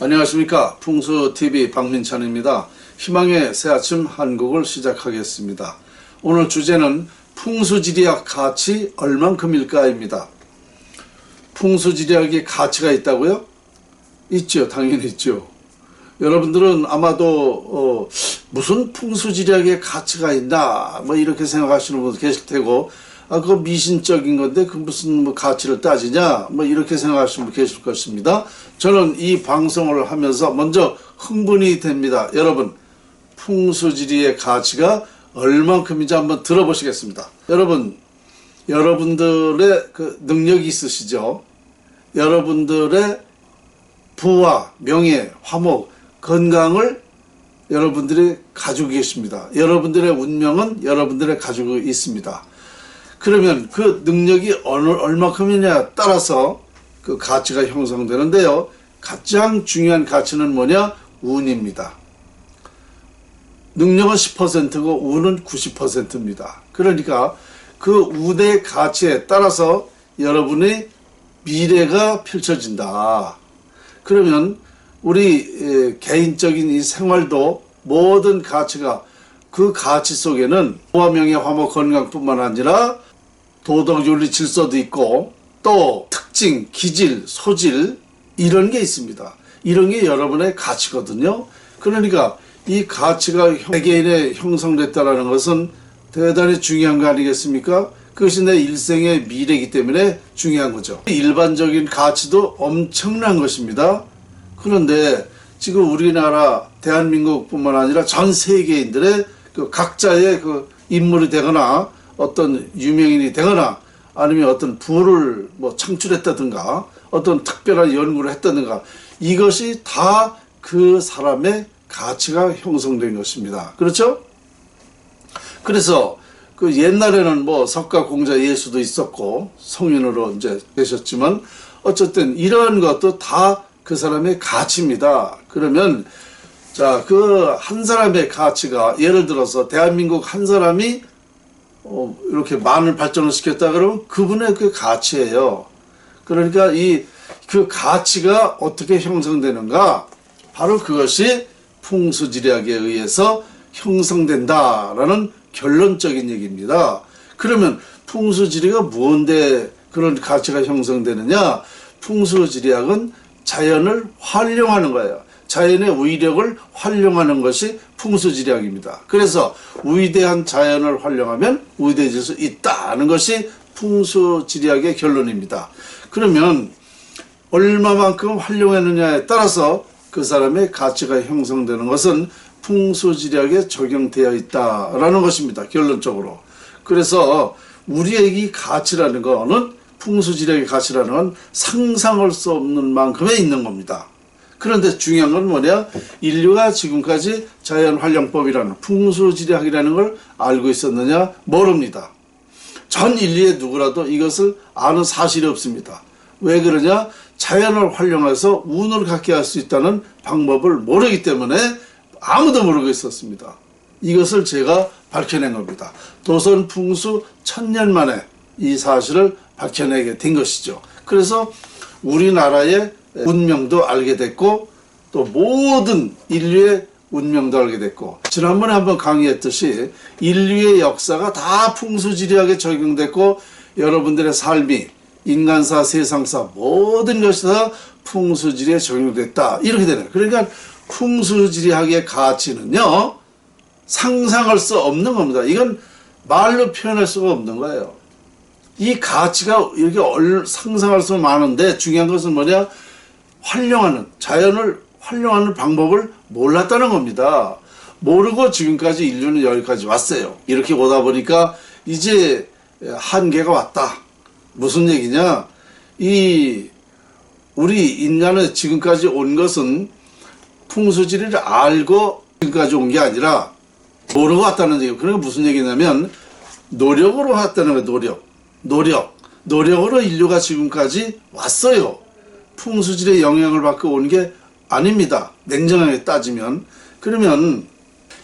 안녕하십니까. 풍수TV 박민찬입니다. 희망의 새아침 한국을 시작하겠습니다. 오늘 주제는 풍수지리학 가치 얼만큼일까입니다. 풍수지리학의 가치가 있다고요? 있죠. 당연히 있죠. 여러분들은 아마도 무슨 풍수지리학의 가치가 있나 뭐 이렇게 생각하시는 분도 계실 테고, 그거 미신적인 건데 그 무슨 뭐 가치를 따지냐 뭐 이렇게 생각하시는 분 계실 것입니다. 저는 이 방송을 하면서 먼저 흥분이 됩니다. 여러분, 풍수지리의 가치가 얼만큼인지 한번 들어보시겠습니다. 여러분들의 그 능력이 있으시죠? 여러분들의 부와 명예, 화목, 건강을 여러분들이 가지고 계십니다. 여러분들의 운명은 여러분들의 가지고 있습니다. 그러면 그 능력이 얼마큼이냐에 따라서 그 가치가 형성되는데요. 가장 중요한 가치는 뭐냐? 운입니다. 능력은 10%고 운은 90%입니다. 그러니까 그 운의 가치에 따라서 여러분의 미래가 펼쳐진다. 그러면 우리 개인적인 이 생활도 모든 가치가 그 가치 속에는 부와 명예, 화목, 건강뿐만 아니라 도덕, 윤리, 질서도 있고 또 특징, 기질, 소질 이런 게 있습니다. 이런 게 여러분의 가치거든요. 그러니까 이 가치가 개개인에 형성됐다는 것은 대단히 중요한 거 아니겠습니까? 그것이 내 일생의 미래이기 때문에 중요한 거죠. 일반적인 가치도 엄청난 것입니다. 그런데 지금 우리나라 대한민국뿐만 아니라 전 세계인들의 그 각자의 그 인물이 되거나 어떤 유명인이 되거나 아니면 어떤 부를 뭐 창출했다든가 어떤 특별한 연구를 했다든가 이것이 다 그 사람의 가치가 형성된 것입니다. 그렇죠? 그래서 그 옛날에는 뭐 석가공자 예수도 있었고 성인으로 이제 되셨지만 어쨌든 이런 것도 다 그 사람의 가치입니다. 그러면 자, 그 한 사람의 가치가 예를 들어서 대한민국 한 사람이 이렇게 많은 발전을 시켰다 그러면 그분의 그 가치예요. 그러니까 그 가치가 어떻게 형성되는가? 바로 그것이 풍수지리학에 의해서 형성된다라는 결론적인 얘기입니다. 그러면 풍수지리가 뭔데 그런 가치가 형성되느냐? 풍수지리학은 자연을 활용하는 거예요. 자연의 위력을 활용하는 것이 풍수지리학입니다. 그래서 위대한 자연을 활용하면 위대해질 수 있다는 것이 풍수지리학의 결론입니다. 그러면 얼마만큼 활용했느냐에 따라서 그 사람의 가치가 형성되는 것은 풍수지리학에 적용되어 있다라는 것입니다. 결론적으로. 그래서 우리의 이 가치라는 거는 풍수지리학의 가치라는 건 상상할 수 없는 만큼에 있는 겁니다. 그런데 중요한 건 뭐냐? 인류가 지금까지 자연활용법이라는 풍수지리학이라는 걸 알고 있었느냐? 모릅니다. 전 인류의 누구라도 이것을 아는 사실이 없습니다. 왜 그러냐? 자연을 활용해서 운을 갖게 할 수 있다는 방법을 모르기 때문에 아무도 모르고 있었습니다. 이것을 제가 밝혀낸 겁니다. 도선 풍수 1000년 만에 이 사실을 밝혀내게 된 것이죠. 그래서 우리나라의 운명도 알게 됐고 또 모든 인류의 운명도 알게 됐고 지난번에 한번 강의했듯이 인류의 역사가 다 풍수지리학에 적용됐고 여러분들의 삶이 인간사, 세상사 모든 것이 다 풍수지리에 적용됐다 이렇게 되네요. 그러니까 풍수지리학의 가치는요 상상할 수 없는 겁니다. 이건 말로 표현할 수가 없는 거예요. 이 가치가 이렇게 상상할 수 많은데 중요한 것은 뭐냐? 자연을 활용하는 방법을 몰랐다는 겁니다. 모르고 지금까지 인류는 여기까지 왔어요. 이렇게 오다 보니까 이제 한계가 왔다. 무슨 얘기냐? 우리 인간은 지금까지 온 것은 풍수지리를 알고 지금까지 온 게 아니라 모르고 왔다는 얘기예요. 그러니까 무슨 얘기냐면 노력으로 왔다는 거예요. 노력으로 인류가 지금까지 왔어요. 풍수지리의 영향을 받고 온 게 아닙니다. 냉정하게 따지면. 그러면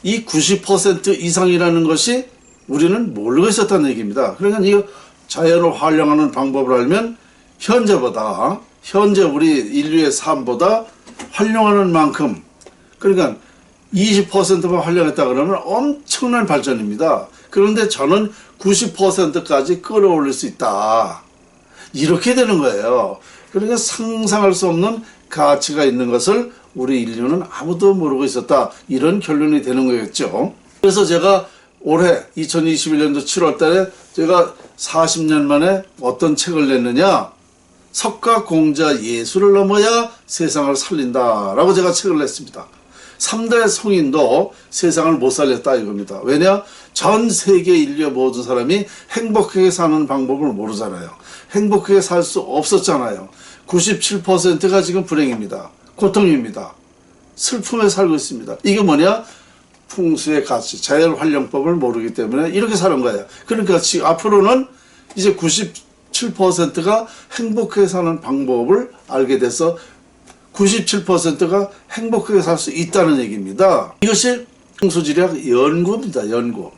이 90% 이상이라는 것이 우리는 모르고 있었다는 얘기입니다. 그러니까 이 자연을 활용하는 방법을 알면 현재 우리 인류의 삶보다 활용하는 만큼, 그러니까 20%만 활용했다 그러면 엄청난 발전입니다. 그런데 저는 90%까지 끌어올릴 수 있다. 이렇게 되는 거예요. 그러니까 상상할 수 없는 가치가 있는 것을 우리 인류는 아무도 모르고 있었다. 이런 결론이 되는 거겠죠. 그래서 제가 올해 2021년도 7월 달에 제가 40년 만에 어떤 책을 냈느냐. 석가 공자 예술을 넘어야 세상을 살린다라고 제가 책을 냈습니다. 3대 성인도 세상을 못 살렸다 이겁니다. 왜냐? 전 세계 인류 모든 사람이 행복하게 사는 방법을 모르잖아요. 행복하게 살 수 없었잖아요. 97%가 지금 불행입니다. 고통입니다. 슬픔에 살고 있습니다. 이게 뭐냐? 풍수의 가치, 자연활용법을 모르기 때문에 이렇게 사는 거예요. 그러니까 앞으로는 이제 97%가 행복하게 사는 방법을 알게 돼서 97%가 행복하게 살 수 있다는 얘기입니다. 이것이 풍수지리학 연구입니다. 연구.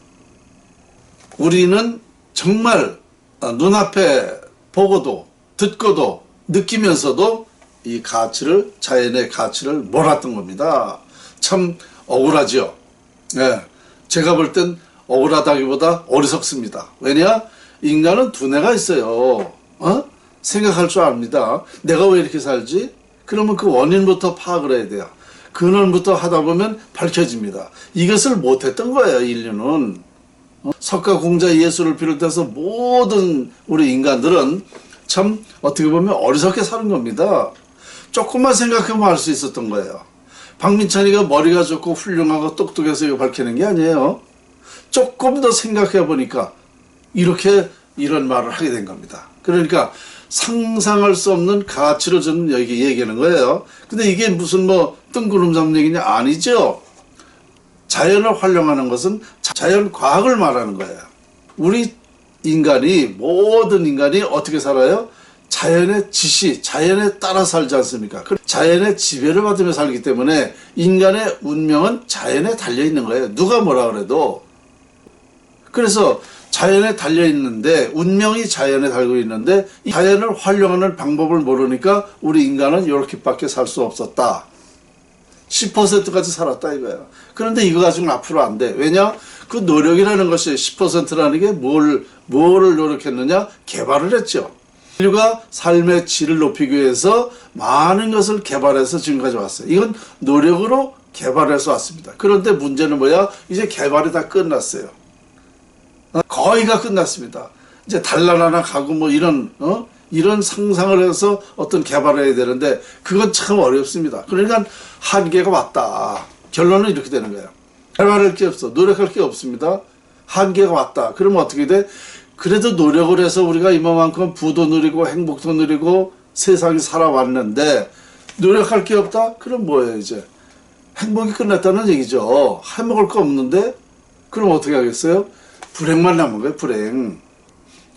우리는 정말 눈앞에 보고도 듣고도 느끼면서도 이 가치를, 자연의 가치를 몰랐던 겁니다. 참 억울하죠. 예, 제가 볼 땐 억울하다기보다 어리석습니다. 왜냐? 인간은 두뇌가 있어요. 생각할 줄 압니다. 내가 왜 이렇게 살지? 그러면 그 원인부터 파악을 해야 돼요. 근원부터 하다 보면 밝혀집니다. 이것을 못했던 거예요, 인류는. 석가 공자 예술을 비롯해서 모든 우리 인간들은 참 어떻게 보면 어리석게 사는 겁니다. 조금만 생각하면 알 수 있었던 거예요. 박민찬이가 머리가 좋고 훌륭하고 똑똑해서 이거 밝히는 게 아니에요. 조금 더 생각해 보니까 이런 말을 하게 된 겁니다. 그러니까 상상할 수 없는 가치를 저는 여기 얘기하는 거예요. 근데 이게 무슨 뭐 뜬구름 잡는 얘기냐? 아니죠. 자연을 활용하는 것은 자연 과학을 말하는 거예요. 우리 인간이, 모든 인간이 어떻게 살아요? 자연의 지시, 자연에 따라 살지 않습니까? 자연의 지배를 받으며 살기 때문에 인간의 운명은 자연에 달려있는 거예요. 누가 뭐라 그래도. 그래서 자연에 달려있는데, 운명이 자연에 달고 있는데, 이 자연을 활용하는 방법을 모르니까 우리 인간은 이렇게밖에 살 수 없었다. 10%까지 살았다 이거야. 그런데 이거 가지고는 앞으로 안 돼. 왜냐? 그 노력이라는 것이 10%라는 게 뭐를 노력했느냐? 개발을 했죠. 인류가 삶의 질을 높이기 위해서 많은 것을 개발해서 지금까지 왔어요. 이건 노력으로 개발해서 왔습니다. 그런데 문제는 뭐야? 이제 개발이 다 끝났어요. 거의가 끝났습니다. 이제 달날 하나 가고 뭐 이런 상상을 해서 어떤 개발을 해야 되는데 그건 참 어렵습니다. 그러니까 한계가 왔다. 결론은 이렇게 되는 거예요. 개발할 게 없어. 노력할 게 없습니다. 한계가 왔다. 그러면 어떻게 돼? 그래도 노력을 해서 우리가 이만큼 부도 누리고 행복도 누리고 세상이 살아왔는데 노력할 게 없다? 그럼 뭐예요 이제? 행복이 끝났다는 얘기죠. 해먹을 거 없는데 그럼 어떻게 하겠어요? 불행만 남은 거예요. 불행.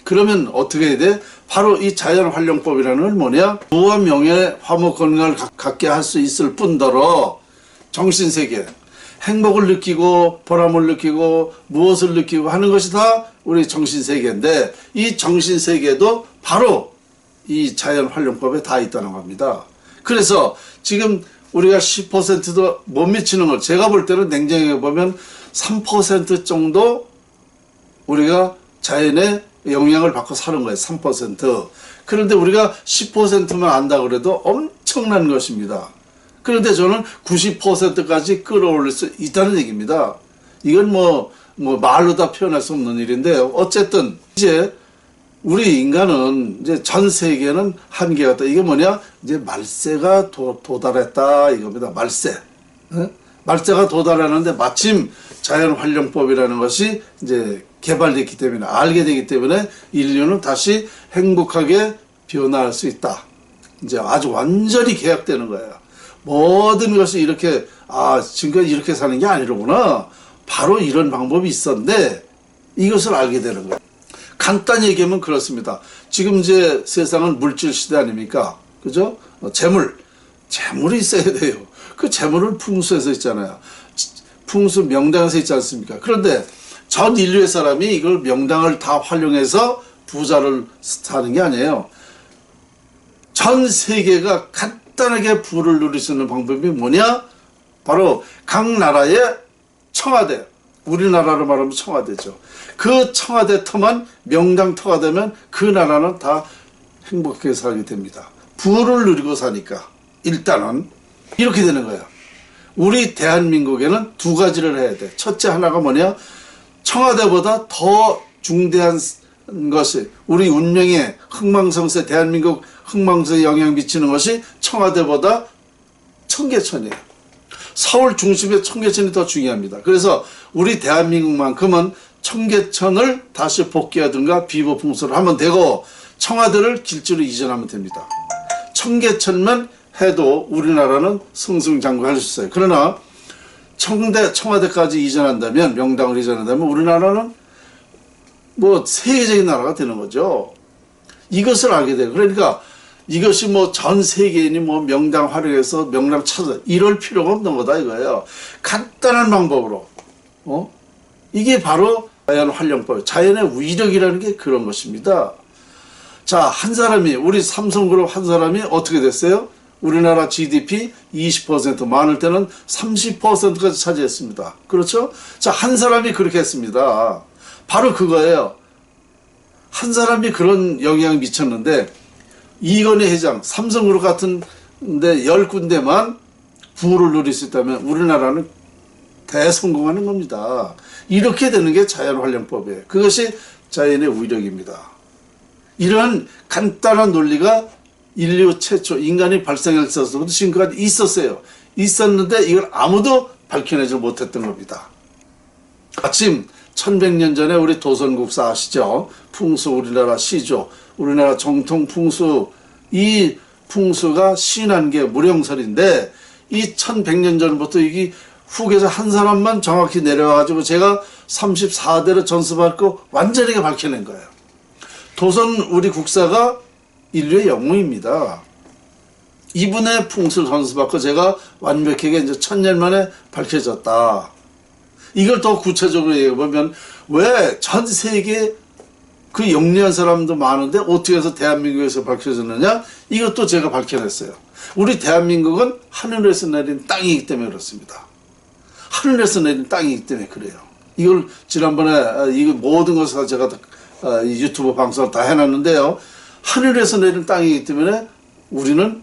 그러면 어떻게 해야 돼? 바로 이 자연활용법이라는 건 뭐냐? 부와 명예, 화목, 건강을 갖게 할 수 있을 뿐더러 정신세계, 행복을 느끼고 보람을 느끼고 무엇을 느끼고 하는 것이 다 우리 정신세계인데 이 정신세계도 바로 이 자연활용법에 다 있다는 겁니다. 그래서 지금 우리가 10%도 못 미치는 걸 제가 볼 때는 냉정하게 보면 3% 정도 우리가 자연의 영향을 받고 사는 거예요. 3%. 그런데 우리가 10%만 안다 그래도 엄청난 것입니다. 그런데 저는 90%까지 끌어올릴 수 있다는 얘기입니다. 이건 뭐 말로 다 표현할 수 없는 일인데요. 어쨌든 이제 우리 인간은 이제 전 세계는 한계가 있다. 이게 뭐냐? 이제 말세가 도달했다 이겁니다. 말세. 말세가 도달하는데 마침 자연활용법이라는 것이 이제 개발됐기 때문에 알게 되기 때문에 인류는 다시 행복하게 변화할 수 있다. 이제 아주 완전히 개혁되는 거예요. 모든 것이 이렇게 지금까지 이렇게 사는 게 아니로구나. 바로 이런 방법이 있었는데 이것을 알게 되는 거예요. 간단히 얘기하면 그렇습니다. 지금 이제 세상은 물질 시대 아닙니까? 그죠? 재물이 있어야 돼요. 그 재물은 풍수에서 있잖아요. 풍수 명당에서 있지 않습니까? 그런데 전 인류의 사람이 이걸 명당을 다 활용해서 부자를 사는 게 아니에요. 전 세계가 간단하게 부를 누릴 수 있는 방법이 뭐냐? 바로 각 나라의 청와대, 우리나라로 말하면 청와대죠. 그 청와대 터만 명당 터가 되면 그 나라는 다 행복하게 살게 됩니다. 부를 누리고 사니까 일단은 이렇게 되는 거예요. 우리 대한민국에는 두 가지를 해야 돼. 첫째 하나가 뭐냐? 청와대보다 더 중대한 것이 우리 운명의 흥망성쇠, 대한민국 흥망성쇠에 영향 미치는 것이 청와대보다 청계천이에요. 서울 중심의 청계천이 더 중요합니다. 그래서 우리 대한민국만큼은 청계천을 다시 복귀하든가 비보풍수를 하면 되고 청와대를 길지로 이전하면 됩니다. 청계천만 해도 우리나라는 승승장구할 수 있어요. 그러나 청와대까지 이전한다면, 명당을 이전한다면 우리나라는 뭐 세계적인 나라가 되는 거죠. 이것을 알게 돼요. 그러니까 이것이 뭐 전 세계인이 뭐 명당 활용해서 명당 찾아 이럴 필요가 없는 거다 이거예요. 간단한 방법으로 이게 바로 자연 활용법, 자연의 위력이라는 게 그런 것입니다. 자, 한 사람이 우리 삼성그룹 한 사람이 어떻게 됐어요? 우리나라 GDP 20% 많을 때는 30%까지 차지했습니다. 그렇죠? 자, 한 사람이 그렇게 했습니다. 바로 그거예요. 한 사람이 그런 영향을 미쳤는데 이건희 회장, 삼성그룹 같은 데 10군데만 부를 누릴 수 있다면 우리나라는 대성공하는 겁니다. 이렇게 되는 게 자연활용법이에요. 그것이 자연의 위력입니다. 이런 간단한 논리가 인류 최초 인간이 발생했어서 지금까지 있었어요. 있었는데 이걸 아무도 밝혀내지 못했던 겁니다. 마침 1100년 전에 우리 도선국사 아시죠? 풍수 우리나라 시조, 우리나라 정통 풍수, 이 풍수가 신한계 무령설인데 이 1100년 전부터 이게 후계자 한 사람만 정확히 내려와가지고 제가 34대로 전수받고 완전히 밝혀낸 거예요. 도선 우리 국사가 인류의 영웅입니다. 이분의 풍수를 전수받고 제가 완벽하게 이제 1000년 만에 밝혀졌다. 이걸 더 구체적으로 얘기해보면 왜 전 세계 그 영리한 사람도 많은데 어떻게 해서 대한민국에서 밝혀졌느냐? 이것도 제가 밝혀냈어요. 우리 대한민국은 하늘에서 내린 땅이기 때문에 그렇습니다. 하늘에서 내린 땅이기 때문에 그래요. 이걸 지난번에 이 모든 것을 제가 유튜브 방송을 다 해놨는데요. 하늘에서 내린 땅이기 때문에 우리는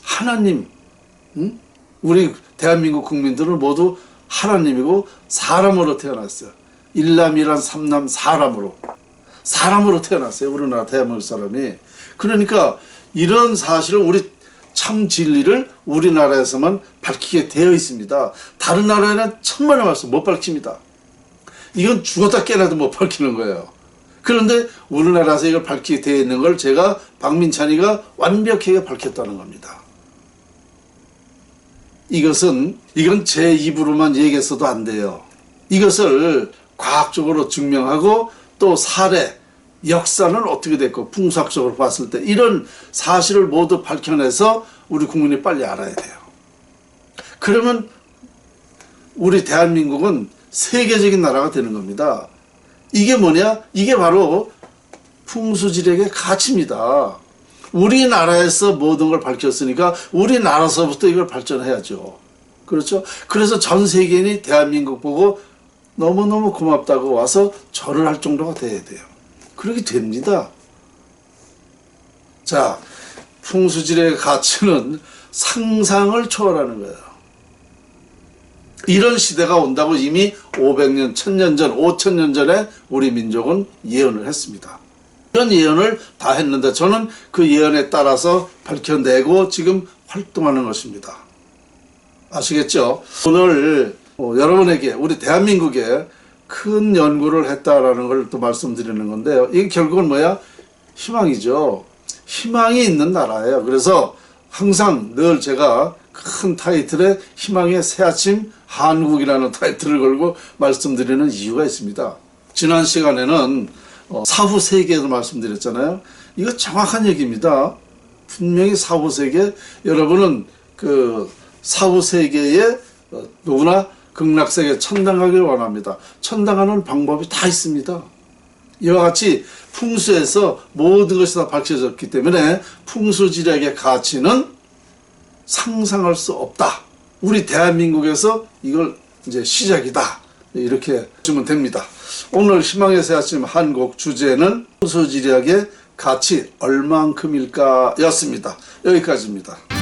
하나님, 우리 대한민국 국민들은 모두 하나님이고 사람으로 태어났어요. 일남이란 삼남 사람으로 태어났어요. 우리나라 대한민국 사람이. 그러니까 이런 사실을 우리 참 진리를 우리나라에서만 밝히게 되어 있습니다. 다른 나라에는 천만의 말씀 못 밝힙니다. 이건 죽었다 깨나도 못 밝히는 거예요. 그런데 우리나라에서 이걸 밝히게 되어 있는 걸 제가 박민찬이가 완벽하게 밝혔다는 겁니다. 이건 제 입으로만 얘기했어도 안 돼요. 이것을 과학적으로 증명하고 또 사례, 역사는 어떻게 됐고 풍수학적으로 봤을 때 이런 사실을 모두 밝혀내서 우리 국민이 빨리 알아야 돼요. 그러면 우리 대한민국은 세계적인 나라가 되는 겁니다. 이게 뭐냐? 이게 바로 풍수지력의 가치입니다. 우리나라에서 모든 걸 밝혔으니까 우리나라서부터 이걸 발전해야죠. 그렇죠? 그래서 전 세계인이 대한민국 보고 너무너무 고맙다고 와서 절을 할 정도가 돼야 돼요. 그렇게 됩니다. 자, 풍수지력의 가치는 상상을 초월하는 거예요. 이런 시대가 온다고 이미 500년, 1000년 전, 5000년 전에 우리 민족은 예언을 했습니다. 이런 예언을 다 했는데 저는 그 예언에 따라서 밝혀내고 지금 활동하는 것입니다. 아시겠죠? 오늘 여러분에게 우리 대한민국에 큰 연구를 했다라는 걸 또 말씀드리는 건데요. 이게 결국은 뭐야? 희망이죠. 희망이 있는 나라예요. 그래서 항상 늘 제가 큰 타이틀에 희망의 새아침 한국이라는 타이틀을 걸고 말씀드리는 이유가 있습니다. 지난 시간에는 사후 세계에도 말씀드렸잖아요. 이거 정확한 얘기입니다. 분명히 사후 세계, 여러분은 그 사후 세계에 누구나 극락세계 천당하기를 원합니다. 천당하는 방법이 다 있습니다. 이와 같이 풍수에서 모든 것이 다 밝혀졌기 때문에 풍수지력의 가치는 상상할 수 없다. 우리 대한민국에서 이걸 이제 시작이다. 이렇게 보시면 됩니다. 오늘 희망의 새 아침 한국 주제는 순수지리학의 가치 얼만큼일까 였습니다. 여기까지입니다.